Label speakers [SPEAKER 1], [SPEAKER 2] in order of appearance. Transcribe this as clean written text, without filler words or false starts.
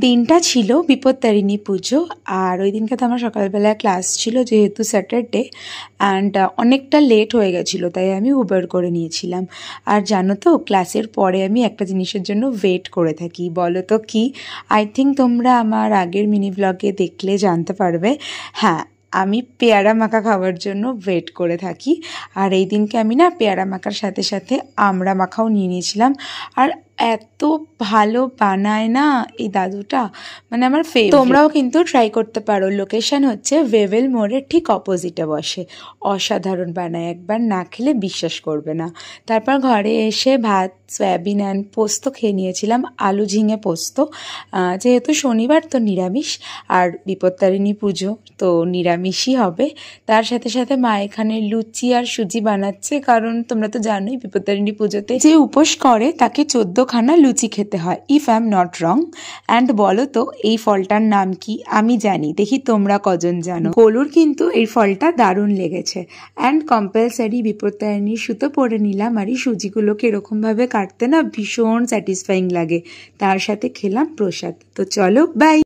[SPEAKER 1] দিনটা ছিল বিপত্তারিণী পুজো। আর ওই দিনকে তো আমার সকালবেলায় ক্লাস ছিল, যেহেতু স্যাটারডে অ্যান্ড অনেকটা লেট হয়ে গেছিলো, তাই আমি উবার করে নিয়েছিলাম। আর জানো তো, ক্লাসের পরে আমি একটা জিনিসের জন্য ওয়েট করে থাকি। বলো তো কি? আই থিঙ্ক তোমরা আমার আগের মিনি ব্লগে দেখলে জানতে পারবে। হ্যাঁ, আমি পেয়ারা মাখা খাওয়ার জন্য ওয়েট করে থাকি। আর এই দিনকে আমি না পেয়ারা মাখার সাথে সাথে আমড়া মাখাও নিয়ে নিয়েছিলাম। আর এত ভালো বানায় না এই দাদুটা, মানে আমার ফেভারিট। তোমরাও কিন্তু ট্রাই করতে পারো। লোকেশন হচ্ছে ওয়েভেল মোড়ের ঠিক অপোজিটে বসে। অসাধারণ বানায়, একবার না খেলে বিশ্বাস করবে না। তারপর ঘরে এসে ভাত, সয়াবিন অ্যান্ড পোস্ত খেয়ে নিয়েছিলাম, আলু ঝিঙে পোস্ত। যেহেতু শনিবার তো নিরামিষ, আর বিপত্তারিণী পুজো তো নিরামিষই হবে। তার সাথে সাথে মা এখানে লুচি আর সুজি বানাচ্ছে, কারণ তোমরা তো জানোই বিপত্তারিণী পুজোতে যে উপোস করে তাকে 14খানা লুচি খেতে হয়, if I am not wrong. And বলো তো এই ফলটার নাম কি? আমি জানি, দেখি তোমরা কজন জানো। গোলুর কিন্তু এই ফলটা দারুণ লেগেছে। অ্যান্ড কম্পালসারি বিপত্তারিণীর সুতো পরে নিলাম। আর এই সুজিগুলোকে এরকমভাবে কাটতে না ভীষণ স্যাটিসফাইং লাগে। তার সাথে খেলাম প্রসাদ। তো চলো, বাই।